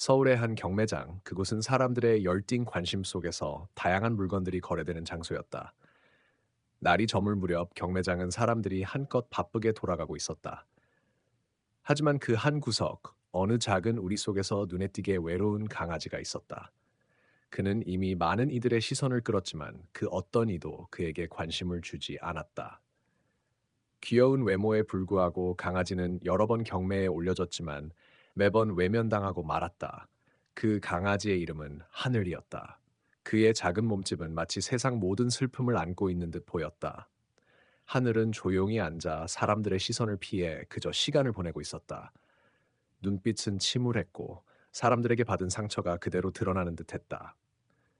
서울의 한 경매장, 그곳은 사람들의 열띤 관심 속에서 다양한 물건들이 거래되는 장소였다. 날이 저물 무렵 경매장은 사람들이 한껏 바쁘게 돌아가고 있었다. 하지만 그 한 구석, 어느 작은 우리 속에서 눈에 띄게 외로운 강아지가 있었다. 그는 이미 많은 이들의 시선을 끌었지만 그 어떤 이도 그에게 관심을 주지 않았다. 귀여운 외모에 불구하고 강아지는 여러 번 경매에 올려졌지만 매번 외면당하고 말았다. 그 강아지의 이름은 하늘이었다. 그의 작은 몸집은 마치 세상 모든 슬픔을 안고 있는 듯 보였다. 하늘은 조용히 앉아 사람들의 시선을 피해 그저 시간을 보내고 있었다. 눈빛은 침울했고 사람들에게 받은 상처가 그대로 드러나는 듯했다.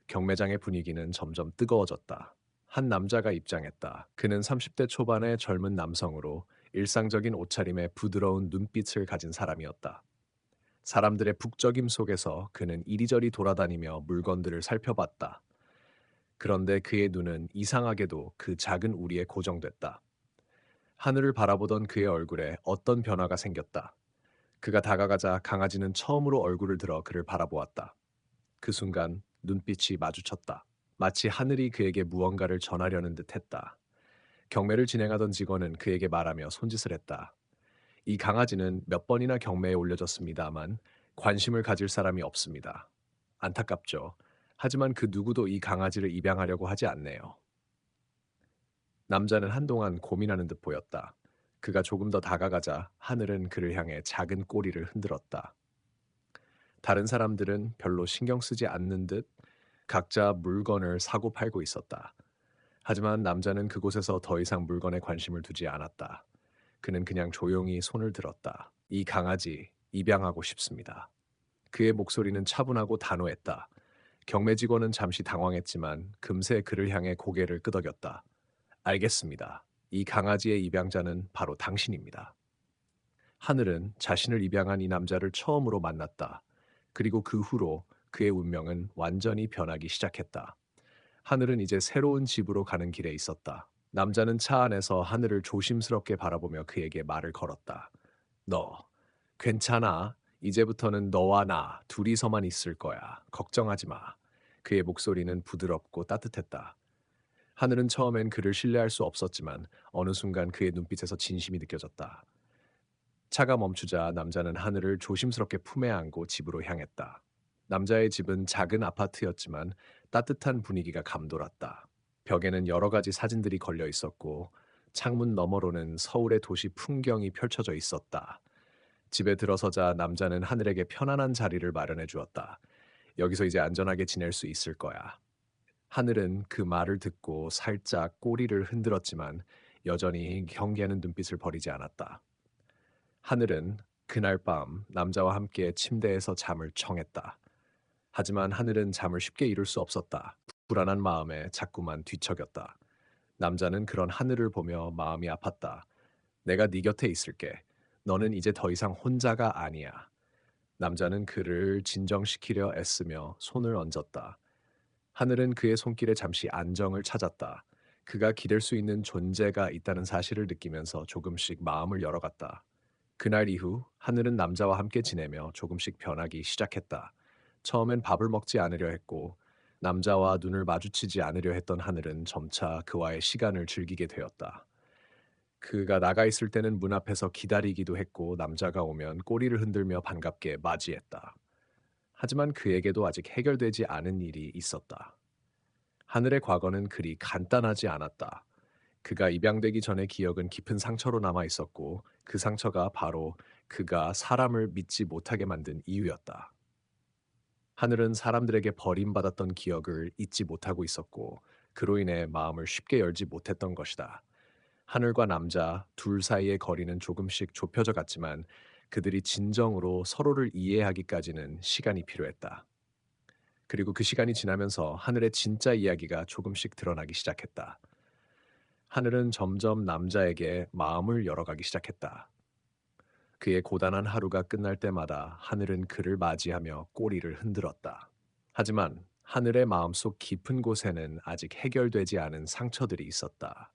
경매장의 분위기는 점점 뜨거워졌다. 한 남자가 입장했다. 그는 30대 초반의 젊은 남성으로 일상적인 옷차림에 부드러운 눈빛을 가진 사람이었다. 사람들의 북적임 속에서 그는 이리저리 돌아다니며 물건들을 살펴봤다. 그런데 그의 눈은 이상하게도 그 작은 우리에 고정됐다. 하늘을 바라보던 그의 얼굴에 어떤 변화가 생겼다. 그가 다가가자 강아지는 처음으로 얼굴을 들어 그를 바라보았다. 그 순간 눈빛이 마주쳤다. 마치 하늘이 그에게 무언가를 전하려는 듯 했다. 경매를 진행하던 직원은 그에게 말하며 손짓을 했다. 이 강아지는 몇 번이나 경매에 올려졌습니다만 관심을 가질 사람이 없습니다. 안타깝죠. 하지만 그 누구도 이 강아지를 입양하려고 하지 않네요. 남자는 한동안 고민하는 듯 보였다. 그가 조금 더 다가가자 하늘은 그를 향해 작은 꼬리를 흔들었다. 다른 사람들은 별로 신경 쓰지 않는 듯 각자 물건을 사고 팔고 있었다. 하지만 남자는 그곳에서 더 이상 물건에 관심을 두지 않았다. 그는 그냥 조용히 손을 들었다. 이 강아지 입양하고 싶습니다. 그의 목소리는 차분하고 단호했다. 경매 직원은 잠시 당황했지만 금세 그를 향해 고개를 끄덕였다. 알겠습니다. 이 강아지의 입양자는 바로 당신입니다. 하늘은 자신을 입양한 이 남자를 처음으로 만났다. 그리고 그 후로 그의 운명은 완전히 변하기 시작했다. 하늘은 이제 새로운 집으로 가는 길에 있었다. 남자는 차 안에서 하늘을 조심스럽게 바라보며 그에게 말을 걸었다. 너, 괜찮아. 이제부터는 너와 나 둘이서만 있을 거야. 걱정하지 마. 그의 목소리는 부드럽고 따뜻했다. 하늘은 처음엔 그를 신뢰할 수 없었지만 어느 순간 그의 눈빛에서 진심이 느껴졌다. 차가 멈추자 남자는 하늘을 조심스럽게 품에 안고 집으로 향했다. 남자의 집은 작은 아파트였지만 따뜻한 분위기가 감돌았다. 벽에는 여러 가지 사진들이 걸려 있었고 창문 너머로는 서울의 도시 풍경이 펼쳐져 있었다. 집에 들어서자 남자는 하늘에게 편안한 자리를 마련해 주었다. 여기서 이제 안전하게 지낼 수 있을 거야. 하늘은 그 말을 듣고 살짝 꼬리를 흔들었지만 여전히 경계하는 눈빛을 버리지 않았다. 하늘은 그날 밤 남자와 함께 침대에서 잠을 청했다. 하지만 하늘은 잠을 쉽게 이룰 수 없었다. 불안한 마음에 자꾸만 뒤척였다. 남자는 그런 하늘을 보며 마음이 아팠다. 내가 네 곁에 있을게. 너는 이제 더 이상 혼자가 아니야. 남자는 그를 진정시키려 애쓰며 손을 얹었다. 하늘은 그의 손길에 잠시 안정을 찾았다. 그가 기댈 수 있는 존재가 있다는 사실을 느끼면서 조금씩 마음을 열어갔다. 그날 이후 하늘은 남자와 함께 지내며 조금씩 변하기 시작했다. 처음엔 밥을 먹지 않으려 했고 남자와 눈을 마주치지 않으려 했던 하늘은 점차 그와의 시간을 즐기게 되었다. 그가 나가 있을 때는 문 앞에서 기다리기도 했고 남자가 오면 꼬리를 흔들며 반갑게 맞이했다. 하지만 그에게도 아직 해결되지 않은 일이 있었다. 하늘의 과거는 그리 간단하지 않았다. 그가 입양되기 전의 기억은 깊은 상처로 남아 있었고 그 상처가 바로 그가 사람을 믿지 못하게 만든 이유였다. 하늘은 사람들에게 버림받았던 기억을 잊지 못하고 있었고 그로 인해 마음을 쉽게 열지 못했던 것이다. 하늘과 남자 둘 사이의 거리는 조금씩 좁혀져 갔지만 그들이 진정으로 서로를 이해하기까지는 시간이 필요했다. 그리고 그 시간이 지나면서 하늘의 진짜 이야기가 조금씩 드러나기 시작했다. 하늘은 점점 남자에게 마음을 열어가기 시작했다. 그의 고단한 하루가 끝날 때마다 하늘은 그를 맞이하며 꼬리를 흔들었다. 하지만 하늘의 마음속 깊은 곳에는 아직 해결되지 않은 상처들이 있었다.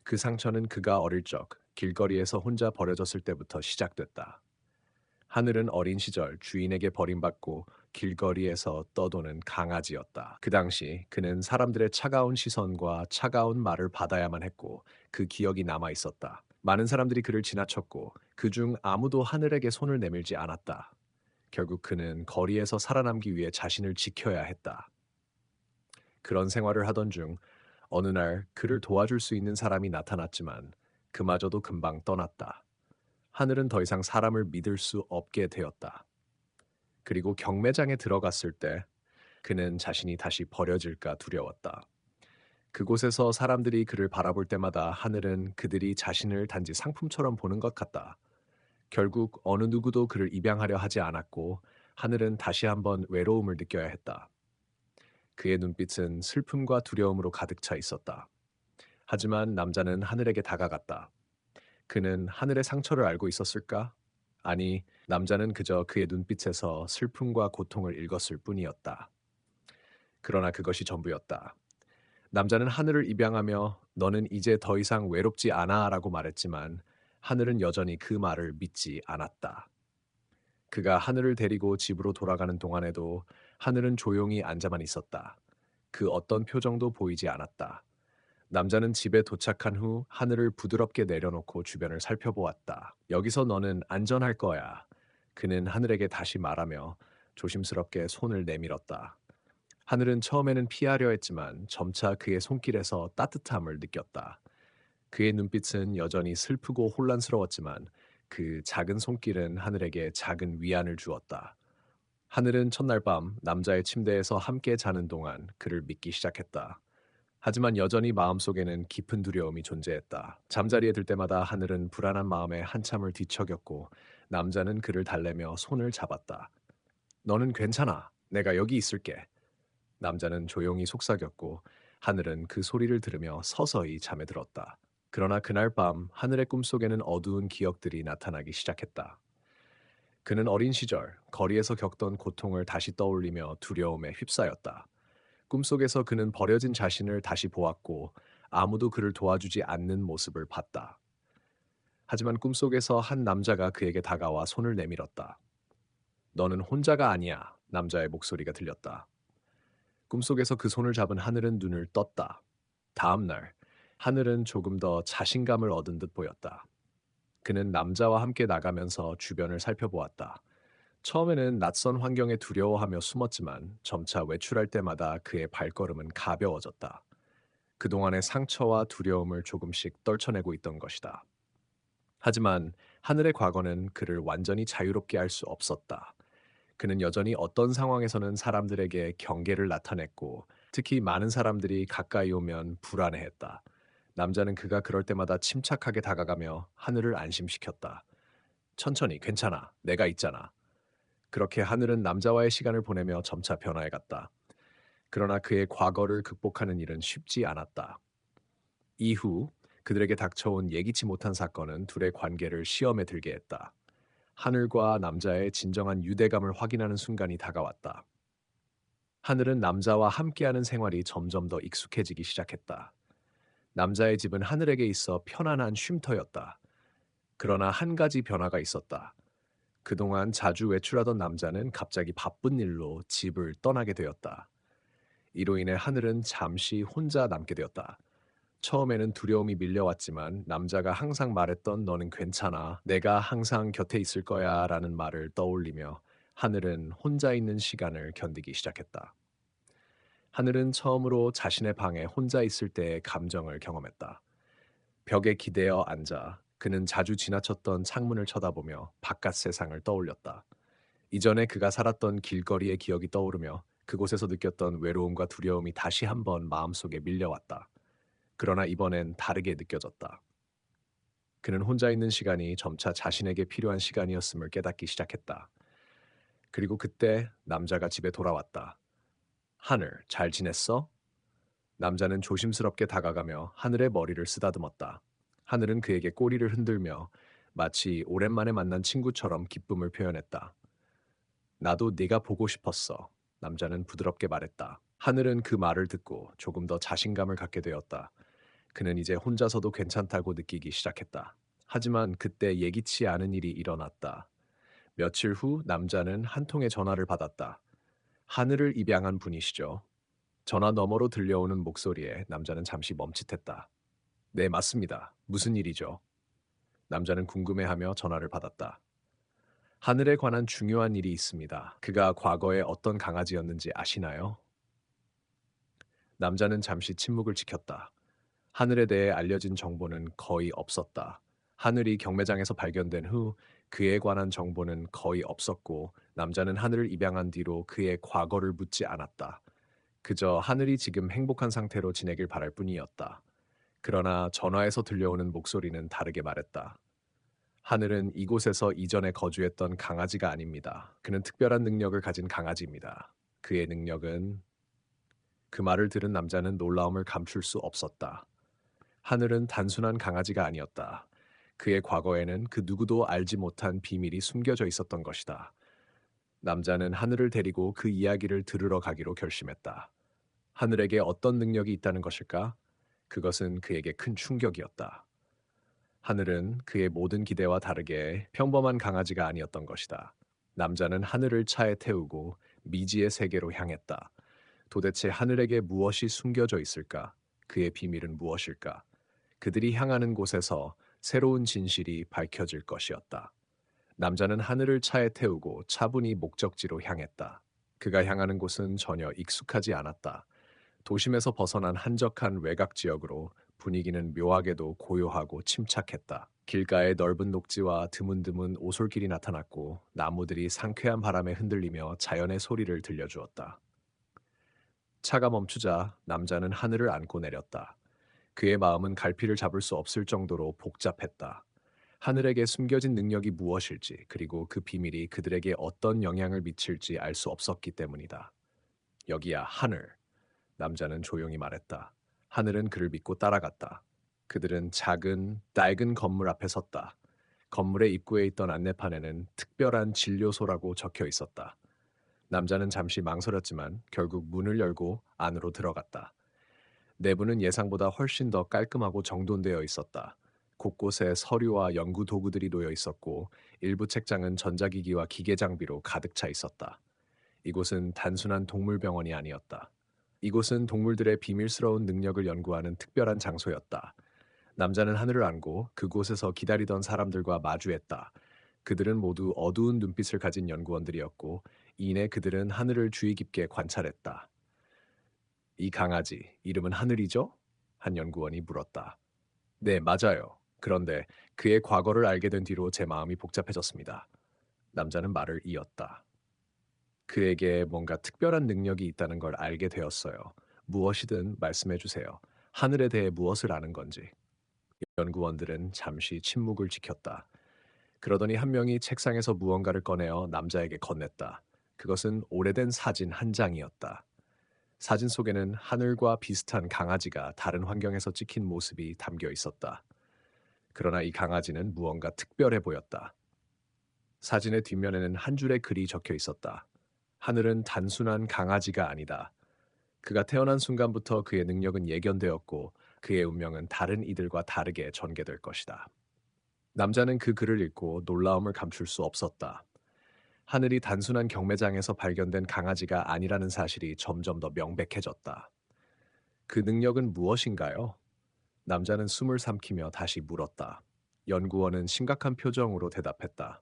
그 상처는 그가 어릴 적 길거리에서 혼자 버려졌을 때부터 시작됐다. 하늘은 어린 시절 주인에게 버림받고 길거리에서 떠도는 강아지였다. 그 당시 그는 사람들의 차가운 시선과 차가운 말을 받아야만 했고 그 기억이 남아 있었다. 많은 사람들이 그를 지나쳤고 그중 아무도 하늘에게 손을 내밀지 않았다. 결국 그는 거리에서 살아남기 위해 자신을 지켜야 했다. 그런 생활을 하던 중 어느 날 그를 도와줄 수 있는 사람이 나타났지만 그마저도 금방 떠났다. 하늘은 더 이상 사람을 믿을 수 없게 되었다. 그리고 경매장에 들어갔을 때 그는 자신이 다시 버려질까 두려웠다. 그곳에서 사람들이 그를 바라볼 때마다 하늘은 그들이 자신을 단지 상품처럼 보는 것 같다. 결국 어느 누구도 그를 입양하려 하지 않았고 하늘은 다시 한번 외로움을 느껴야 했다. 그의 눈빛은 슬픔과 두려움으로 가득 차 있었다. 하지만 남자는 하늘에게 다가갔다. 그는 하늘의 상처를 알고 있었을까? 아니, 남자는 그저 그의 눈빛에서 슬픔과 고통을 읽었을 뿐이었다. 그러나 그것이 전부였다. 남자는 하늘을 입양하며 너는 이제 더 이상 외롭지 않아 라고 말했지만 하늘은 여전히 그 말을 믿지 않았다. 그가 하늘을 데리고 집으로 돌아가는 동안에도 하늘은 조용히 앉아만 있었다. 그 어떤 표정도 보이지 않았다. 남자는 집에 도착한 후 하늘을 부드럽게 내려놓고 주변을 살펴보았다. 여기서 너는 안전할 거야. 그는 하늘에게 다시 말하며 조심스럽게 손을 내밀었다. 하늘은 처음에는 피하려 했지만 점차 그의 손길에서 따뜻함을 느꼈다. 그의 눈빛은 여전히 슬프고 혼란스러웠지만 그 작은 손길은 하늘에게 작은 위안을 주었다. 하늘은 첫날 밤 남자의 침대에서 함께 자는 동안 그를 믿기 시작했다. 하지만 여전히 마음속에는 깊은 두려움이 존재했다. 잠자리에 들 때마다 하늘은 불안한 마음에 한참을 뒤척였고 남자는 그를 달래며 손을 잡았다. 너는 괜찮아. 내가 여기 있을게. 남자는 조용히 속삭였고 하늘은 그 소리를 들으며 서서히 잠에 들었다. 그러나 그날 밤 하늘의 꿈속에는 어두운 기억들이 나타나기 시작했다. 그는 어린 시절 거리에서 겪던 고통을 다시 떠올리며 두려움에 휩싸였다. 꿈속에서 그는 버려진 자신을 다시 보았고 아무도 그를 도와주지 않는 모습을 봤다. 하지만 꿈속에서 한 남자가 그에게 다가와 손을 내밀었다. 너는 혼자가 아니야. 남자의 목소리가 들렸다. 꿈속에서 그 손을 잡은 하늘은 눈을 떴다. 다음 날, 하늘은 조금 더 자신감을 얻은 듯 보였다. 그는 남자와 함께 나가면서 주변을 살펴보았다. 처음에는 낯선 환경에 두려워하며 숨었지만 점차 외출할 때마다 그의 발걸음은 가벼워졌다. 그동안의 상처와 두려움을 조금씩 떨쳐내고 있던 것이다. 하지만 하늘의 과거는 그를 완전히 자유롭게 할 수 없었다. 그는 여전히 어떤 상황에서는 사람들에게 경계를 나타냈고 특히 많은 사람들이 가까이 오면 불안해했다. 남자는 그가 그럴 때마다 침착하게 다가가며 하늘을 안심시켰다. 천천히 괜찮아. 내가 있잖아. 그렇게 하늘은 남자와의 시간을 보내며 점차 변화해갔다. 그러나 그의 과거를 극복하는 일은 쉽지 않았다. 이후 그들에게 닥쳐온 예기치 못한 사건은 둘의 관계를 시험에 들게 했다. 하늘과 남자의 진정한 유대감을 확인하는 순간이 다가왔다. 하늘은 남자와 함께하는 생활이 점점 더 익숙해지기 시작했다. 남자의 집은 하늘에게 있어 편안한 쉼터였다. 그러나 한 가지 변화가 있었다. 그동안 자주 외출하던 남자는 갑자기 바쁜 일로 집을 떠나게 되었다. 이로 인해 하늘은 잠시 혼자 남게 되었다. 처음에는 두려움이 밀려왔지만 남자가 항상 말했던 너는 괜찮아. 내가 항상 곁에 있을 거야 라는 말을 떠올리며 하늘은 혼자 있는 시간을 견디기 시작했다. 하늘은 처음으로 자신의 방에 혼자 있을 때의 감정을 경험했다. 벽에 기대어 앉아 그는 자주 지나쳤던 창문을 쳐다보며 바깥 세상을 떠올렸다. 이전에 그가 살았던 길거리의 기억이 떠오르며 그곳에서 느꼈던 외로움과 두려움이 다시 한번 마음속에 밀려왔다. 그러나 이번엔 다르게 느껴졌다. 그는 혼자 있는 시간이 점차 자신에게 필요한 시간이었음을 깨닫기 시작했다. 그리고 그때 남자가 집에 돌아왔다. 하늘, 잘 지냈어? 남자는 조심스럽게 다가가며 하늘의 머리를 쓰다듬었다. 하늘은 그에게 꼬리를 흔들며 마치 오랜만에 만난 친구처럼 기쁨을 표현했다. 나도 네가 보고 싶었어. 남자는 부드럽게 말했다. 하늘은 그 말을 듣고 조금 더 자신감을 갖게 되었다. 그는 이제 혼자서도 괜찮다고 느끼기 시작했다. 하지만 그때 예기치 않은 일이 일어났다. 며칠 후 남자는 한 통의 전화를 받았다. 하늘을 입양한 분이시죠. 전화 너머로 들려오는 목소리에 남자는 잠시 멈칫했다. 네, 맞습니다. 무슨 일이죠? 남자는 궁금해하며 전화를 받았다. 하늘에 관한 중요한 일이 있습니다. 그가 과거에 어떤 강아지였는지 아시나요? 남자는 잠시 침묵을 지켰다. 하늘에 대해 알려진 정보는 거의 없었다. 하늘이 경매장에서 발견된 후 그에 관한 정보는 거의 없었고 남자는 하늘을 입양한 뒤로 그의 과거를 묻지 않았다. 그저 하늘이 지금 행복한 상태로 지내길 바랄 뿐이었다. 그러나 전화에서 들려오는 목소리는 다르게 말했다. 하늘은 이곳에서 이전에 거주했던 강아지가 아닙니다. 그는 특별한 능력을 가진 강아지입니다. 그의 능력은 그 말을 들은 남자는 놀라움을 감출 수 없었다. 하늘은 단순한 강아지가 아니었다. 그의 과거에는 그 누구도 알지 못한 비밀이 숨겨져 있었던 것이다. 남자는 하늘을 데리고 그 이야기를 들으러 가기로 결심했다. 하늘에게 어떤 능력이 있다는 것일까? 그것은 그에게 큰 충격이었다. 하늘은 그의 모든 기대와 다르게 평범한 강아지가 아니었던 것이다. 남자는 하늘을 차에 태우고 미지의 세계로 향했다. 도대체 하늘에게 무엇이 숨겨져 있을까? 그의 비밀은 무엇일까? 그들이 향하는 곳에서 새로운 진실이 밝혀질 것이었다. 남자는 하늘을 차에 태우고 차분히 목적지로 향했다. 그가 향하는 곳은 전혀 익숙하지 않았다. 도심에서 벗어난 한적한 외곽 지역으로 분위기는 묘하게도 고요하고 침착했다. 길가에 넓은 녹지와 드문드문 오솔길이 나타났고 나무들이 상쾌한 바람에 흔들리며 자연의 소리를 들려주었다. 차가 멈추자 남자는 하늘을 안고 내렸다. 그의 마음은 갈피를 잡을 수 없을 정도로 복잡했다. 하늘에게 숨겨진 능력이 무엇일지, 그리고 그 비밀이 그들에게 어떤 영향을 미칠지 알 수 없었기 때문이다. 여기야, 하늘. 남자는 조용히 말했다. 하늘은 그를 믿고 따라갔다. 그들은 작은, 낡은 건물 앞에 섰다. 건물의 입구에 있던 안내판에는 특별한 진료소라고 적혀 있었다. 남자는 잠시 망설였지만 결국 문을 열고 안으로 들어갔다. 내부는 예상보다 훨씬 더 깔끔하고 정돈되어 있었다. 곳곳에 서류와 연구 도구들이 놓여 있었고 일부 책장은 전자기기와 기계 장비로 가득 차 있었다. 이곳은 단순한 동물병원이 아니었다. 이곳은 동물들의 비밀스러운 능력을 연구하는 특별한 장소였다. 남자는 하늘을 안고 그곳에서 기다리던 사람들과 마주했다. 그들은 모두 어두운 눈빛을 가진 연구원들이었고 이내 그들은 하늘을 주의 깊게 관찰했다. 이 강아지, 이름은 하늘이죠? 한 연구원이 물었다. 네, 맞아요. 그런데 그의 과거를 알게 된 뒤로 제 마음이 복잡해졌습니다. 남자는 말을 이었다. 그에게 뭔가 특별한 능력이 있다는 걸 알게 되었어요. 무엇이든 말씀해 주세요. 하늘에 대해 무엇을 아는 건지. 연구원들은 잠시 침묵을 지켰다. 그러더니 한 명이 책상에서 무언가를 꺼내어 남자에게 건넸다. 그것은 오래된 사진 한 장이었다. 사진 속에는 하늘과 비슷한 강아지가 다른 환경에서 찍힌 모습이 담겨 있었다. 그러나 이 강아지는 무언가 특별해 보였다. 사진의 뒷면에는 한 줄의 글이 적혀 있었다. 하늘은 단순한 강아지가 아니다. 그가 태어난 순간부터 그의 능력은 예견되었고 그의 운명은 다른 이들과 다르게 전개될 것이다. 남자는 그 글을 읽고 놀라움을 감출 수 없었다. 하늘이 단순한 경매장에서 발견된 강아지가 아니라는 사실이 점점 더 명백해졌다. 그 능력은 무엇인가요? 남자는 숨을 삼키며 다시 물었다. 연구원은 심각한 표정으로 대답했다.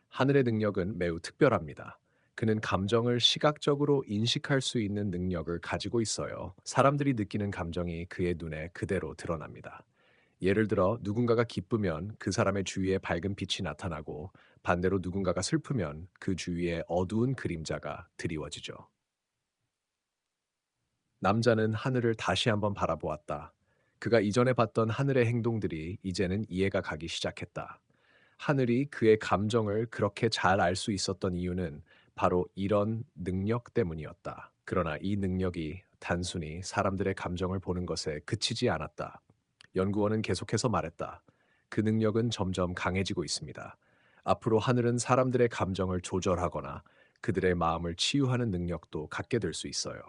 하늘의 능력은 매우 특별합니다. 그는 감정을 시각적으로 인식할 수 있는 능력을 가지고 있어요. 사람들이 느끼는 감정이 그의 눈에 그대로 드러납니다. 예를 들어 누군가가 기쁘면 그 사람의 주위에 밝은 빛이 나타나고 반대로 누군가가 슬프면 그 주위에 어두운 그림자가 드리워지죠. 남자는 하늘을 다시 한번 바라보았다. 그가 이전에 봤던 하늘의 행동들이 이제는 이해가 가기 시작했다. 하늘이 그의 감정을 그렇게 잘 알 수 있었던 이유는 바로 이런 능력 때문이었다. 그러나 이 능력이 단순히 사람들의 감정을 보는 것에 그치지 않았다. 연구원은 계속해서 말했다. 그 능력은 점점 강해지고 있습니다. 앞으로 하늘은 사람들의 감정을 조절하거나 그들의 마음을 치유하는 능력도 갖게 될 수 있어요.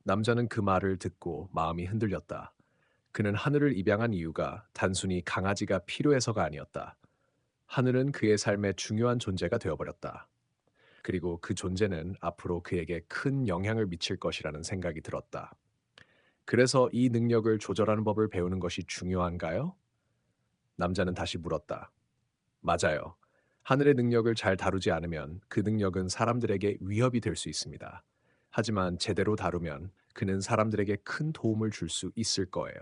남자는 그 말을 듣고 마음이 흔들렸다. 그는 하늘을 입양한 이유가 단순히 강아지가 필요해서가 아니었다. 하늘은 그의 삶의 중요한 존재가 되어버렸다. 그리고 그 존재는 앞으로 그에게 큰 영향을 미칠 것이라는 생각이 들었다. 그래서 이 능력을 조절하는 법을 배우는 것이 중요한가요? 남자는 다시 물었다. 맞아요. 하늘의 능력을 잘 다루지 않으면 그 능력은 사람들에게 위협이 될 수 있습니다. 하지만 제대로 다루면 그는 사람들에게 큰 도움을 줄 수 있을 거예요.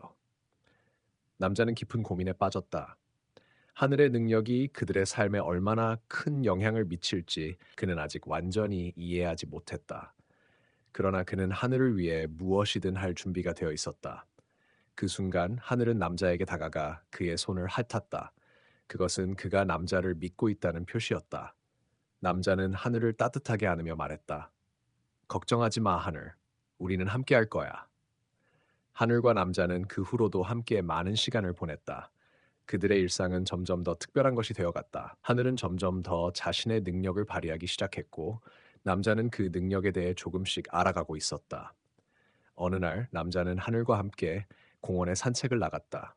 남자는 깊은 고민에 빠졌다. 하늘의 능력이 그들의 삶에 얼마나 큰 영향을 미칠지 그는 아직 완전히 이해하지 못했다. 그러나 그는 하늘을 위해 무엇이든 할 준비가 되어 있었다. 그 순간 하늘은 남자에게 다가가 그의 손을 핥았다. 그것은 그가 남자를 믿고 있다는 표시였다. 남자는 하늘을 따뜻하게 안으며 말했다. 걱정하지 마, 하늘. 우리는 함께 할 거야. 하늘과 남자는 그 후로도 함께 많은 시간을 보냈다. 그들의 일상은 점점 더 특별한 것이 되어갔다. 하늘은 점점 더 자신의 능력을 발휘하기 시작했고, 남자는 그 능력에 대해 조금씩 알아가고 있었다. 어느 날 남자는 하늘과 함께 공원에 산책을 나갔다.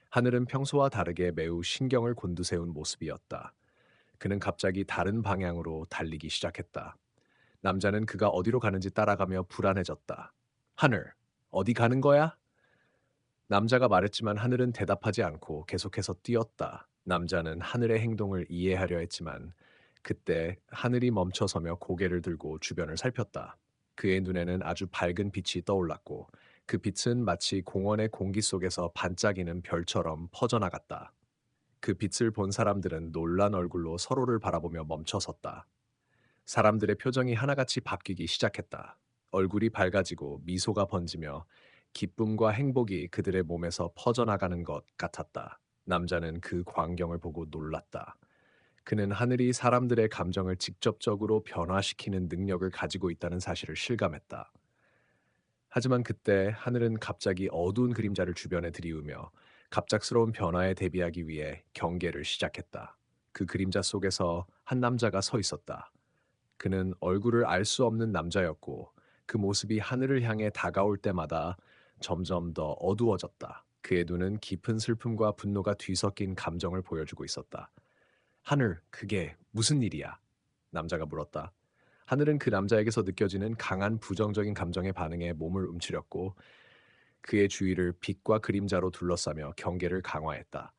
하늘은 평소와 다르게 매우 신경을 곤두세운 모습이었다. 그는 갑자기 다른 방향으로 달리기 시작했다. 남자는 그가 어디로 가는지 따라가며 불안해졌다. 하늘, 어디 가는 거야? 남자가 말했지만 하늘은 대답하지 않고 계속해서 뛰었다. 남자는 하늘의 행동을 이해하려 했지만 그때 하늘이 멈춰서며 고개를 들고 주변을 살폈다. 그의 눈에는 아주 밝은 빛이 떠올랐고 그 빛은 마치 공원의 공기 속에서 반짝이는 별처럼 퍼져나갔다. 그 빛을 본 사람들은 놀란 얼굴로 서로를 바라보며 멈춰섰다. 사람들의 표정이 하나같이 바뀌기 시작했다. 얼굴이 밝아지고 미소가 번지며 기쁨과 행복이 그들의 몸에서 퍼져나가는 것 같았다. 남자는 그 광경을 보고 놀랐다. 그는 하늘이 사람들의 감정을 직접적으로 변화시키는 능력을 가지고 있다는 사실을 실감했다. 하지만 그때 하늘은 갑자기 어두운 그림자를 주변에 들이우며 갑작스러운 변화에 대비하기 위해 경계를 시작했다. 그 그림자 속에서 한 남자가 서 있었다. 그는 얼굴을 알 수 없는 남자였고 그 모습이 하늘을 향해 다가올 때마다 점점 더 어두워졌다. 그의 눈은 깊은 슬픔과 분노가 뒤섞인 감정을 보여주고 있었다. 하늘, 그게 무슨 일이야? 남자가 물었다. 하늘은 그 남자에게서 느껴지는 강한 부정적인 감정에 반응해 몸을 움츠렸고 그의 주위를 빛과 그림자로 둘러싸며 경계를 강화했다.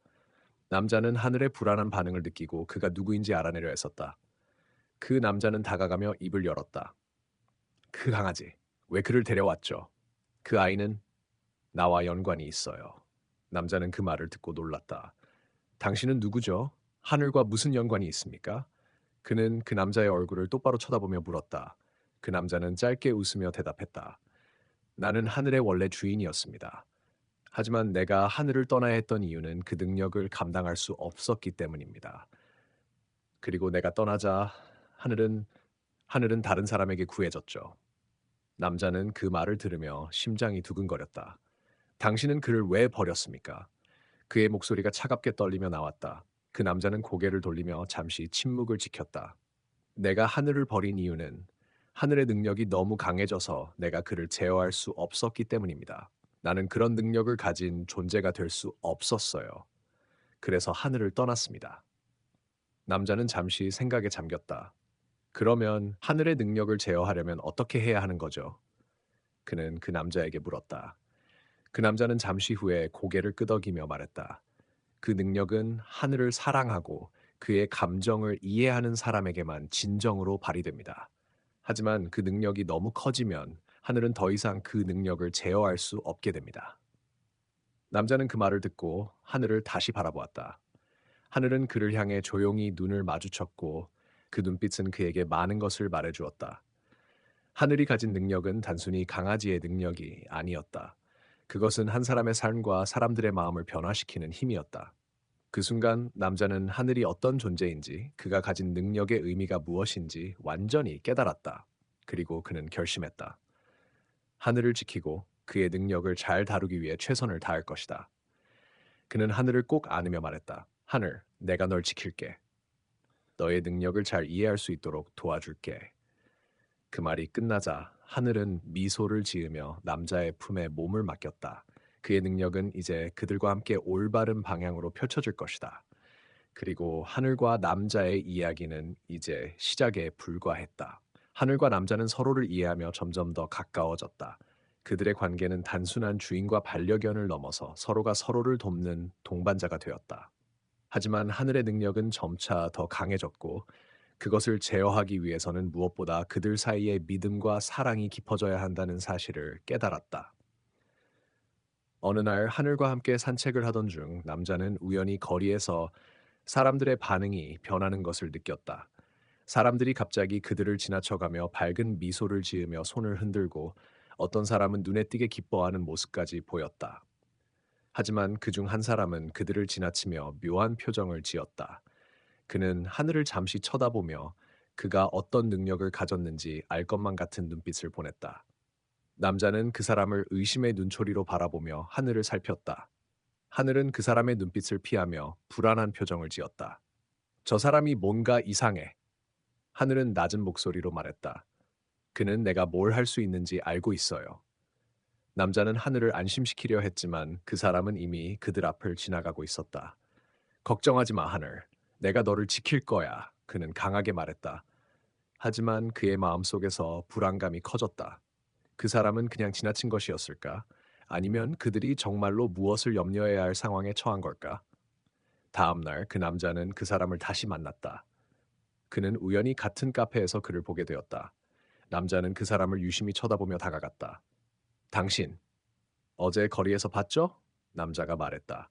남자는 하늘의 불안한 반응을 느끼고 그가 누구인지 알아내려 했었다. 그 남자는 다가가며 입을 열었다. 그 강아지, 왜 그를 데려왔죠? 그 아이는 나와 연관이 있어요. 남자는 그 말을 듣고 놀랐다. 당신은 누구죠? 하늘과 무슨 연관이 있습니까? 그는 그 남자의 얼굴을 똑바로 쳐다보며 물었다. 그 남자는 짧게 웃으며 대답했다. 나는 하늘의 원래 주인이었습니다. 하지만 내가 하늘을 떠나야 했던 이유는 그 능력을 감당할 수 없었기 때문입니다. 그리고 내가 떠나자 하늘은 하늘은 다른 사람에게 구해졌죠. 남자는 그 말을 들으며 심장이 두근거렸다. 당신은 그를 왜 버렸습니까? 그의 목소리가 차갑게 떨리며 나왔다. 그 남자는 고개를 돌리며 잠시 침묵을 지켰다. 내가 하늘을 버린 이유는 하늘의 능력이 너무 강해져서 내가 그를 제어할 수 없었기 때문입니다. 나는 그런 능력을 가진 존재가 될 수 없었어요. 그래서 하늘을 떠났습니다. 남자는 잠시 생각에 잠겼다. 그러면 하늘의 능력을 제어하려면 어떻게 해야 하는 거죠? 그는 그 남자에게 물었다. 그 남자는 잠시 후에 고개를 끄덕이며 말했다. 그 능력은 하늘을 사랑하고 그의 감정을 이해하는 사람에게만 진정으로 발휘됩니다. 하지만 그 능력이 너무 커지면 하늘은 더 이상 그 능력을 제어할 수 없게 됩니다. 남자는 그 말을 듣고 하늘을 다시 바라보았다. 하늘은 그를 향해 조용히 눈을 마주쳤고 그 눈빛은 그에게 많은 것을 말해주었다. 하늘이 가진 능력은 단순히 강아지의 능력이 아니었다. 그것은 한 사람의 삶과 사람들의 마음을 변화시키는 힘이었다. 그 순간 남자는 하늘이 어떤 존재인지 그가 가진 능력의 의미가 무엇인지 완전히 깨달았다. 그리고 그는 결심했다. 하늘을 지키고 그의 능력을 잘 다루기 위해 최선을 다할 것이다. 그는 하늘을 꼭 안으며 말했다. 하늘, 내가 널 지킬게. 너의 능력을 잘 이해할 수 있도록 도와줄게. 그 말이 끝나자 하늘은 미소를 지으며 남자의 품에 몸을 맡겼다. 그의 능력은 이제 그들과 함께 올바른 방향으로 펼쳐질 것이다. 그리고 하늘과 남자의 이야기는 이제 시작에 불과했다. 하늘과 남자는 서로를 이해하며 점점 더 가까워졌다. 그들의 관계는 단순한 주인과 반려견을 넘어서 서로가 서로를 돕는 동반자가 되었다. 하지만 하늘의 능력은 점차 더 강해졌고 그것을 제어하기 위해서는 무엇보다 그들 사이에 믿음과 사랑이 깊어져야 한다는 사실을 깨달았다. 어느 날 하늘과 함께 산책을 하던 중 남자는 우연히 거리에서 사람들의 반응이 변하는 것을 느꼈다. 사람들이 갑자기 그들을 지나쳐가며 밝은 미소를 지으며 손을 흔들고 어떤 사람은 눈에 띄게 기뻐하는 모습까지 보였다. 하지만 그중 한 사람은 그들을 지나치며 묘한 표정을 지었다. 그는 하늘을 잠시 쳐다보며 그가 어떤 능력을 가졌는지 알 것만 같은 눈빛을 보냈다. 남자는 그 사람을 의심의 눈초리로 바라보며 하늘을 살폈다. 하늘은 그 사람의 눈빛을 피하며 불안한 표정을 지었다. 저 사람이 뭔가 이상해. 하늘은 낮은 목소리로 말했다. 그는 내가 뭘 할 수 있는지 알고 있어요. 남자는 하늘을 안심시키려 했지만 그 사람은 이미 그들 앞을 지나가고 있었다. 걱정하지 마, 하늘. 내가 너를 지킬 거야. 그는 강하게 말했다. 하지만 그의 마음속에서 불안감이 커졌다. 그 사람은 그냥 지나친 것이었을까? 아니면 그들이 정말로 무엇을 염려해야 할 상황에 처한 걸까? 다음 날 그 남자는 그 사람을 다시 만났다. 그는 우연히 같은 카페에서 그를 보게 되었다. 남자는 그 사람을 유심히 쳐다보며 다가갔다. 당신, 어제 거리에서 봤죠? 남자가 말했다.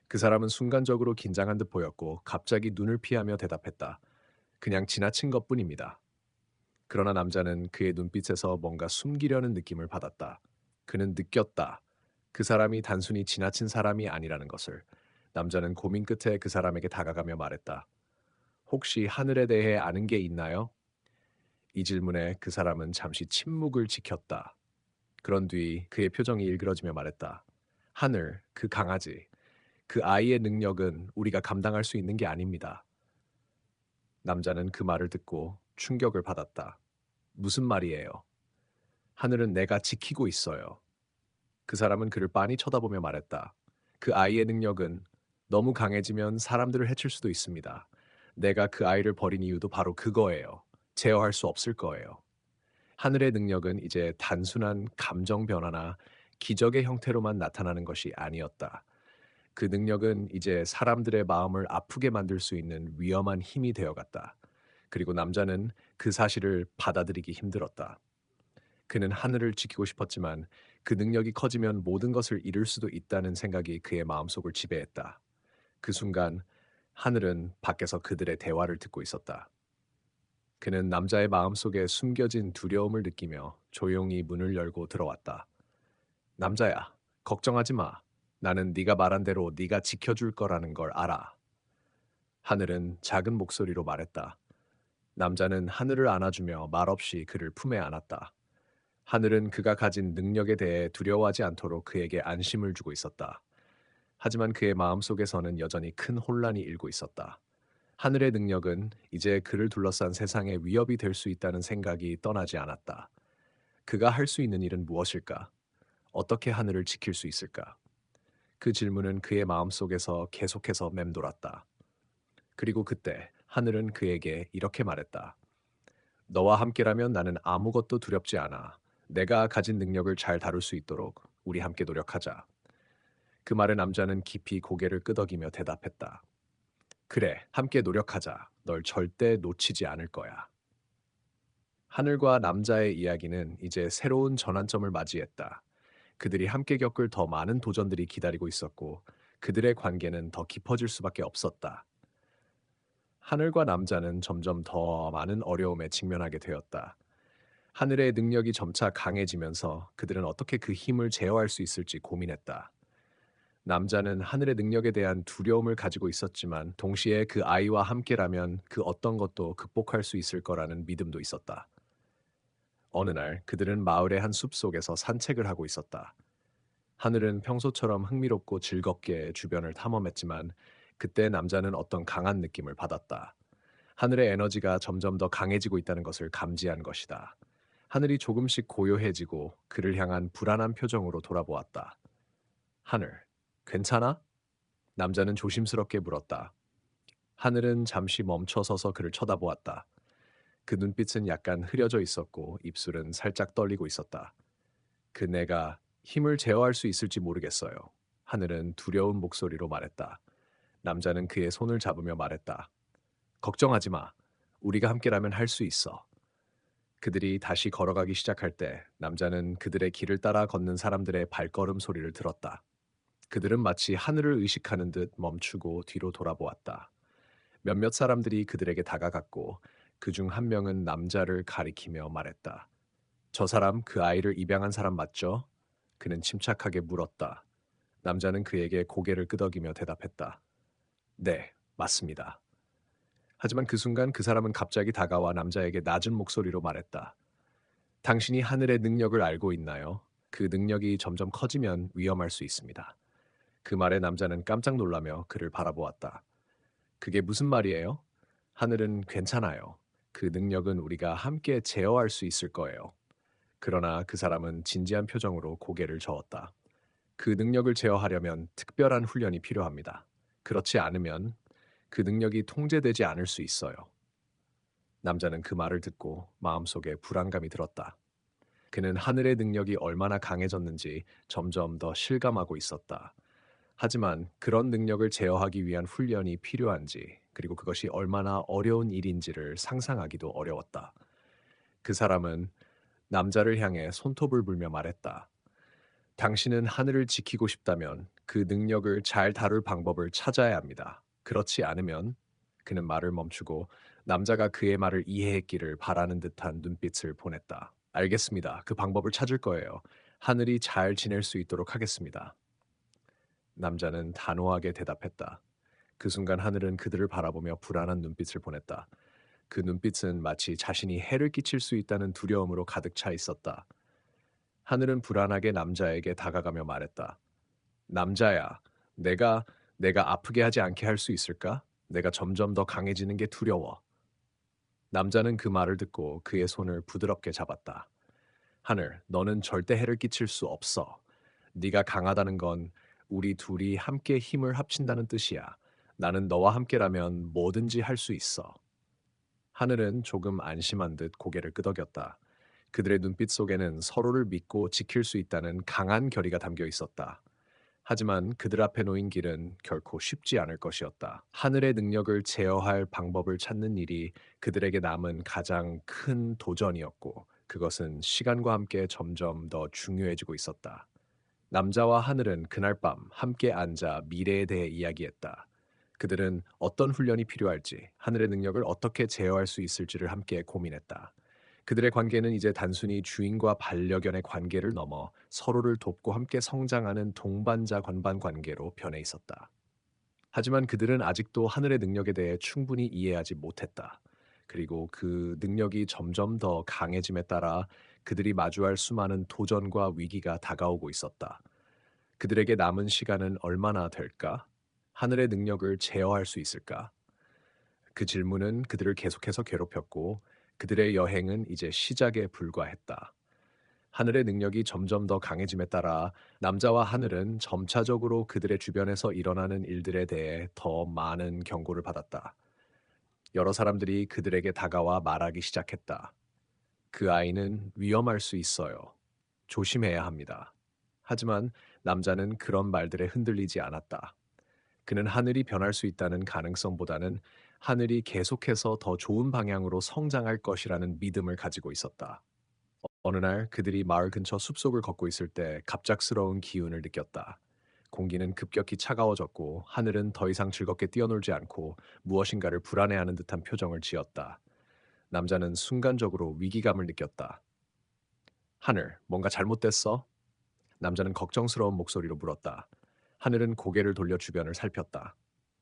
그 사람은 순간적으로 긴장한 듯 보였고 갑자기 눈을 피하며 대답했다. 그냥 지나친 것뿐입니다. 그러나 남자는 그의 눈빛에서 뭔가 숨기려는 느낌을 받았다. 그는 느꼈다. 그 사람이 단순히 지나친 사람이 아니라는 것을. 남자는 고민 끝에 그 사람에게 다가가며 말했다. 혹시 하늘에 대해 아는 게 있나요? 이 질문에 그 사람은 잠시 침묵을 지켰다. 그런 뒤 그의 표정이 일그러지며 말했다. 하늘, 그 강아지, 그 아이의 능력은 우리가 감당할 수 있는 게 아닙니다. 남자는 그 말을 듣고 충격을 받았다. 무슨 말이에요? 하늘은 내가 지키고 있어요. 그 사람은 그를 빤히 쳐다보며 말했다. 그 아이의 능력은 너무 강해지면 사람들을 해칠 수도 있습니다. 내가 그 아이를 버린 이유도 바로 그거예요. 제어할 수 없을 거예요. 하늘의 능력은 이제 단순한 감정 변화나 기적의 형태로만 나타나는 것이 아니었다. 그 능력은 이제 사람들의 마음을 아프게 만들 수 있는 위험한 힘이 되어갔다. 그리고 남자는 그 사실을 받아들이기 힘들었다. 그는 하늘을 지키고 싶었지만 그 능력이 커지면 모든 것을 잃을 수도 있다는 생각이 그의 마음속을 지배했다. 그 순간 하늘은 밖에서 그들의 대화를 듣고 있었다. 그는 남자의 마음속에 숨겨진 두려움을 느끼며 조용히 문을 열고 들어왔다. 남자야, 걱정하지 마. 나는 네가 말한 대로 네가 지켜줄 거라는 걸 알아. 하늘은 작은 목소리로 말했다. 남자는 하늘을 안아주며 말없이 그를 품에 안았다. 하늘은 그가 가진 능력에 대해 두려워하지 않도록 그에게 안심을 주고 있었다. 하지만 그의 마음속에서는 여전히 큰 혼란이 일고 있었다. 하늘의 능력은 이제 그를 둘러싼 세상에 위협이 될 수 있다는 생각이 떠나지 않았다. 그가 할 수 있는 일은 무엇일까? 어떻게 하늘을 지킬 수 있을까? 그 질문은 그의 마음속에서 계속해서 맴돌았다. 그리고 그때 하늘은 그에게 이렇게 말했다. 너와 함께라면 나는 아무것도 두렵지 않아. 내가 가진 능력을 잘 다룰 수 있도록 우리 함께 노력하자. 그 말에 남자는 깊이 고개를 끄덕이며 대답했다. 그래, 함께 노력하자. 널 절대 놓치지 않을 거야. 하늘과 남자의 이야기는 이제 새로운 전환점을 맞이했다. 그들이 함께 겪을 더 많은 도전들이 기다리고 있었고, 그들의 관계는 더 깊어질 수밖에 없었다. 하늘과 남자는 점점 더 많은 어려움에 직면하게 되었다. 하늘의 능력이 점차 강해지면서 그들은 어떻게 그 힘을 제어할 수 있을지 고민했다. 남자는 하늘의 능력에 대한 두려움을 가지고 있었지만 동시에 그 아이와 함께라면 그 어떤 것도 극복할 수 있을 거라는 믿음도 있었다. 어느 날 그들은 마을의 한 숲속에서 산책을 하고 있었다. 하늘은 평소처럼 흥미롭고 즐겁게 주변을 탐험했지만 그때 남자는 어떤 강한 느낌을 받았다. 하늘의 에너지가 점점 더 강해지고 있다는 것을 감지한 것이다. 하늘이 조금씩 고요해지고 그를 향한 불안한 표정으로 돌아보았다. 하늘, 괜찮아? 남자는 조심스럽게 물었다. 하늘은 잠시 멈춰서서 그를 쳐다보았다. 그 눈빛은 약간 흐려져 있었고 입술은 살짝 떨리고 있었다. 내가 힘을 제어할 수 있을지 모르겠어요. 하늘은 두려운 목소리로 말했다. 남자는 그의 손을 잡으며 말했다. 걱정하지 마. 우리가 함께라면 할 수 있어. 그들이 다시 걸어가기 시작할 때 남자는 그들의 길을 따라 걷는 사람들의 발걸음 소리를 들었다. 그들은 마치 하늘을 의식하는 듯 멈추고 뒤로 돌아보았다. 몇몇 사람들이 그들에게 다가갔고 그 중 한 명은 남자를 가리키며 말했다. 저 사람 그 아이를 입양한 사람 맞죠? 그는 침착하게 물었다. 남자는 그에게 고개를 끄덕이며 대답했다. 네, 맞습니다. 하지만 그 순간 그 사람은 갑자기 다가와 남자에게 낮은 목소리로 말했다. 당신이 하늘의 능력을 알고 있나요? 그 능력이 점점 커지면 위험할 수 있습니다. 그 말에 남자는 깜짝 놀라며 그를 바라보았다. 그게 무슨 말이에요? 하늘은 괜찮아요. 그 능력은 우리가 함께 제어할 수 있을 거예요. 그러나 그 사람은 진지한 표정으로 고개를 저었다. 그 능력을 제어하려면 특별한 훈련이 필요합니다. 그렇지 않으면 그 능력이 통제되지 않을 수 있어요. 남자는 그 말을 듣고 마음속에 불안감이 들었다. 그는 하늘의 능력이 얼마나 강해졌는지 점점 더 실감하고 있었다. 하지만 그런 능력을 제어하기 위한 훈련이 필요한지, 그리고 그것이 얼마나 어려운 일인지를 상상하기도 어려웠다. 그 사람은 남자를 향해 손톱을 불며 말했다. 당신은 하늘을 지키고 싶다면 그 능력을 잘 다룰 방법을 찾아야 합니다. 그렇지 않으면 그는 말을 멈추고 남자가 그의 말을 이해했기를 바라는 듯한 눈빛을 보냈다. 알겠습니다. 그 방법을 찾을 거예요. 하늘이 잘 지낼 수 있도록 하겠습니다. 남자는 단호하게 대답했다. 그 순간 하늘은 그들을 바라보며 불안한 눈빛을 보냈다. 그 눈빛은 마치 자신이 해를 끼칠 수 있다는 두려움으로 가득 차 있었다. 하늘은 불안하게 남자에게 다가가며 말했다. 남자야, 내가 내가 아프게 하지 않게 할 수 있을까? 내가 점점 더 강해지는 게 두려워. 남자는 그 말을 듣고 그의 손을 부드럽게 잡았다. 하늘, 너는 절대 해를 끼칠 수 없어. 네가 강하다는 건 우리 둘이 함께 힘을 합친다는 뜻이야. 나는 너와 함께라면 뭐든지 할 수 있어. 하늘은 조금 안심한 듯 고개를 끄덕였다. 그들의 눈빛 속에는 서로를 믿고 지킬 수 있다는 강한 결의가 담겨 있었다. 하지만 그들 앞에 놓인 길은 결코 쉽지 않을 것이었다. 하늘의 능력을 제어할 방법을 찾는 일이 그들에게 남은 가장 큰 도전이었고, 그것은 시간과 함께 점점 더 중요해지고 있었다. 남자와 하늘은 그날 밤 함께 앉아 미래에 대해 이야기했다. 그들은 어떤 훈련이 필요할지, 하늘의 능력을 어떻게 제어할 수 있을지를 함께 고민했다. 그들의 관계는 이제 단순히 주인과 반려견의 관계를 넘어 서로를 돕고 함께 성장하는 동반자 관반 관계로 변해 있었다. 하지만 그들은 아직도 하늘의 능력에 대해 충분히 이해하지 못했다. 그리고 그 능력이 점점 더 강해짐에 따라 그들이 마주할 수많은 도전과 위기가 다가오고 있었다. 그들에게 남은 시간은 얼마나 될까? 하늘의 능력을 제어할 수 있을까? 그 질문은 그들을 계속해서 괴롭혔고 그들의 여행은 이제 시작에 불과했다. 하늘의 능력이 점점 더 강해짐에 따라 남자와 하늘은 점차적으로 그들의 주변에서 일어나는 일들에 대해 더 많은 경고를 받았다. 여러 사람들이 그들에게 다가와 말하기 시작했다. 그 아이는 위험할 수 있어요. 조심해야 합니다. 하지만 남자는 그런 말들에 흔들리지 않았다. 그는 하늘이 변할 수 있다는 가능성보다는 하늘이 계속해서 더 좋은 방향으로 성장할 것이라는 믿음을 가지고 있었다. 어느 날 그들이 마을 근처 숲속을 걷고 있을 때 갑작스러운 기운을 느꼈다. 공기는 급격히 차가워졌고 하늘은 더 이상 즐겁게 뛰어놀지 않고 무엇인가를 불안해하는 듯한 표정을 지었다. 남자는 순간적으로 위기감을 느꼈다. 하늘, 뭔가 잘못됐어? 남자는 걱정스러운 목소리로 물었다. 하늘은 고개를 돌려 주변을 살폈다.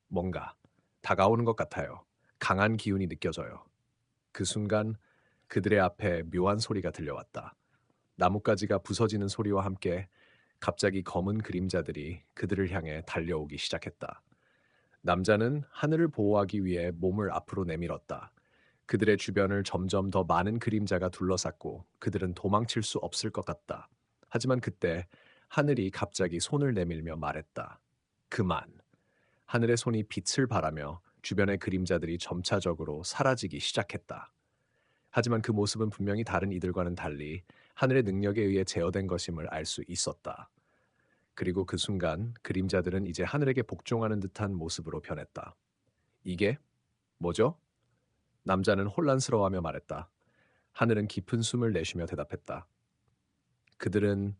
뭔가 다가오는 것 같아요. 강한 기운이 느껴져요. 그 순간 그들의 앞에 묘한 소리가 들려왔다. 나뭇가지가 부서지는 소리와 함께 갑자기 검은 그림자들이 그들을 향해 달려오기 시작했다. 남자는 하늘을 보호하기 위해 몸을 앞으로 내밀었다. 그들의 주변을 점점 더 많은 그림자가 둘러쌌고 그들은 도망칠 수 없을 것 같다. 하지만 그때 하늘이 갑자기 손을 내밀며 말했다. 그만. 하늘의 손이 빛을 발하며 주변의 그림자들이 점차적으로 사라지기 시작했다. 하지만 그 모습은 분명히 다른 이들과는 달리 하늘의 능력에 의해 제어된 것임을 알 수 있었다. 그리고 그 순간 그림자들은 이제 하늘에게 복종하는 듯한 모습으로 변했다. 이게 뭐죠? 남자는 혼란스러워하며 말했다. 하늘은 깊은 숨을 내쉬며 대답했다. 그들은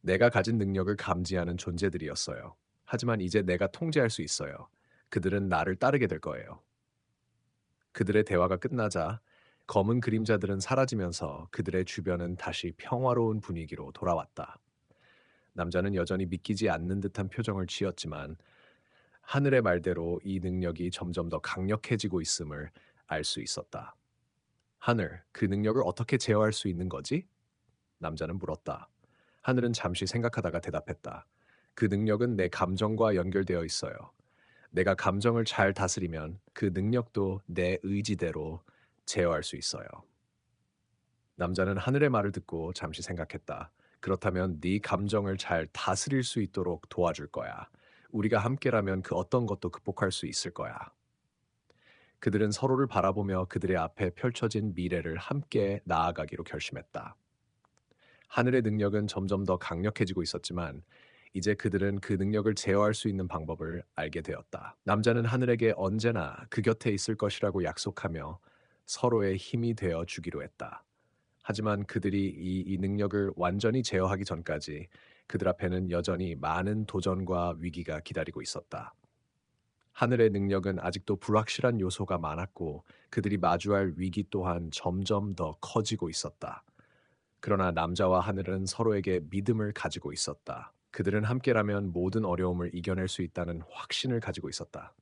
내가 가진 능력을 감지하는 존재들이었어요. 하지만 이제 내가 통제할 수 있어요. 그들은 나를 따르게 될 거예요. 그들의 대화가 끝나자 검은 그림자들은 사라지면서 그들의 주변은 다시 평화로운 분위기로 돌아왔다. 남자는 여전히 믿기지 않는 듯한 표정을 지었지만 하늘의 말대로 이 능력이 점점 더 강력해지고 있음을 알 수 있었다. 하늘, 그 능력을 어떻게 제어할 수 있는 거지? 남자는 물었다. 하늘은 잠시 생각하다가 대답했다. 그 능력은 내 감정과 연결되어 있어요. 내가 감정을 잘 다스리면 그 능력도 내 의지대로 제어할 수 있어요. 남자는 하늘의 말을 듣고 잠시 생각했다. 그렇다면 네 감정을 잘 다스릴 수 있도록 도와줄 거야. 우리가 함께라면 그 어떤 것도 극복할 수 있을 거야. 그들은 서로를 바라보며 그들의 앞에 펼쳐진 미래를 함께 나아가기로 결심했다. 하늘의 능력은 점점 더 강력해지고 있었지만 이제 그들은 그 능력을 제어할 수 있는 방법을 알게 되었다. 남자는 하늘에게 언제나 그 곁에 있을 것이라고 약속하며 서로의 힘이 되어 주기로 했다. 하지만 그들이 이 능력을 완전히 제어하기 전까지 그들 앞에는 여전히 많은 도전과 위기가 기다리고 있었다. 하늘의 능력은 아직도 불확실한 요소가 많았고 그들이 마주할 위기 또한 점점 더 커지고 있었다. 그러나 남자와 하늘은 서로에게 믿음을 가지고 있었다. 그들은 함께라면 모든 어려움을 이겨낼 수 있다는 확신을 가지고 있었다.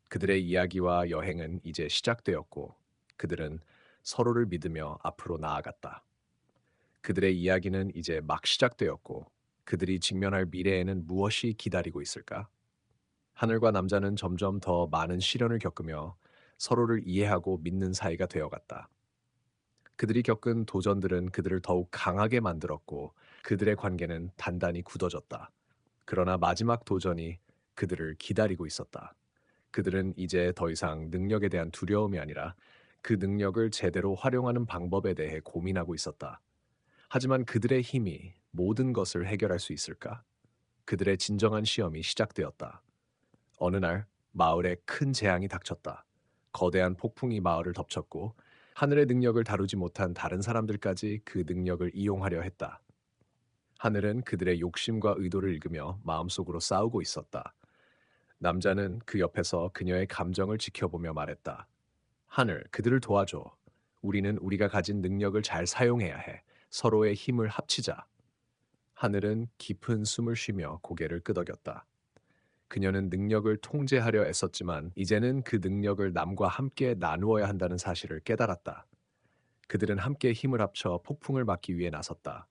그들의 이야기와 여행은 이제 시작되었고 그들은 서로를 믿으며 앞으로 나아갔다. 그들의 이야기는 이제 막 시작되었고 그들이 직면할 미래에는 무엇이 기다리고 있을까? 하늘과 남자는 점점 더 많은 시련을 겪으며 서로를 이해하고 믿는 사이가 되어갔다. 그들이 겪은 도전들은 그들을 더욱 강하게 만들었고 그들의 관계는 단단히 굳어졌다. 그러나 마지막 도전이 그들을 기다리고 있었다. 그들은 이제 더 이상 능력에 대한 두려움이 아니라 그 능력을 제대로 활용하는 방법에 대해 고민하고 있었다. 하지만 그들의 힘이 모든 것을 해결할 수 있을까? 그들의 진정한 시험이 시작되었다. 어느 날 마을에 큰 재앙이 닥쳤다. 거대한 폭풍이 마을을 덮쳤고 하늘의 능력을 다루지 못한 다른 사람들까지 그 능력을 이용하려 했다. 하늘은 그들의 욕심과 의도를 읽으며 마음속으로 싸우고 있었다. 남자는 그 옆에서 그녀의 감정을 지켜보며 말했다. 하늘, 그들을 도와줘. 우리는 우리가 가진 능력을 잘 사용해야 해. 서로의 힘을 합치자. 하늘은 깊은 숨을 쉬며 고개를 끄덕였다. 그녀는 능력을 통제하려 애썼지만 이제는 그 능력을 남과 함께 나누어야 한다는 사실을 깨달았다. 그들은 함께 힘을 합쳐 폭풍을 막기 위해 나섰다.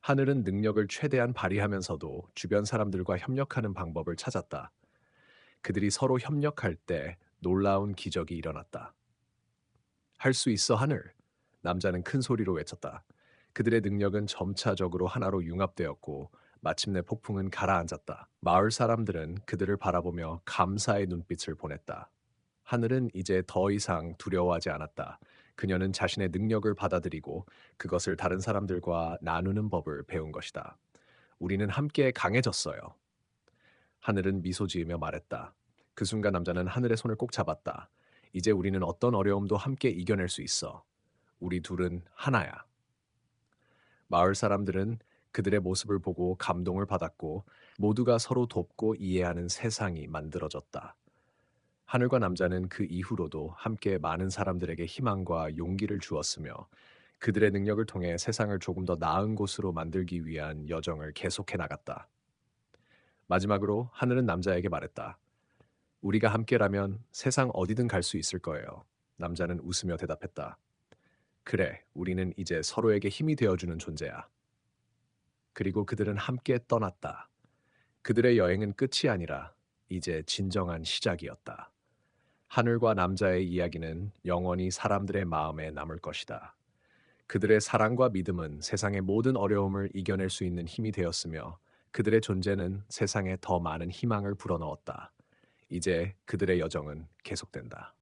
하늘은 능력을 최대한 발휘하면서도 주변 사람들과 협력하는 방법을 찾았다. 그들이 서로 협력할 때 놀라운 기적이 일어났다. 할 수 있어, 하늘. 남자는 큰 소리로 외쳤다. 그들의 능력은 점차적으로 하나로 융합되었고 마침내 폭풍은 가라앉았다. 마을 사람들은 그들을 바라보며 감사의 눈빛을 보냈다. 하늘은 이제 더 이상 두려워하지 않았다. 그녀는 자신의 능력을 받아들이고 그것을 다른 사람들과 나누는 법을 배운 것이다. 우리는 함께 강해졌어요. 하늘은 미소 지으며 말했다. 그 순간 남자는 하늘의 손을 꼭 잡았다. 이제 우리는 어떤 어려움도 함께 이겨낼 수 있어. 우리 둘은 하나야. 마을 사람들은 그들의 모습을 보고 감동을 받았고 모두가 서로 돕고 이해하는 세상이 만들어졌다. 하늘과 남자는 그 이후로도 함께 많은 사람들에게 희망과 용기를 주었으며 그들의 능력을 통해 세상을 조금 더 나은 곳으로 만들기 위한 여정을 계속해 나갔다. 마지막으로 하늘은 남자에게 말했다. 우리가 함께라면 세상 어디든 갈 수 있을 거예요. 남자는 웃으며 대답했다. 그래, 우리는 이제 서로에게 힘이 되어주는 존재야. 그리고 그들은 함께 떠났다. 그들의 여행은 끝이 아니라 이제 진정한 시작이었다. 하늘과 남자의 이야기는 영원히 사람들의 마음에 남을 것이다. 그들의 사랑과 믿음은 세상의 모든 어려움을 이겨낼 수 있는 힘이 되었으며 그들의 존재는 세상에 더 많은 희망을 불어넣었다. 이제 그들의 여정은 계속된다.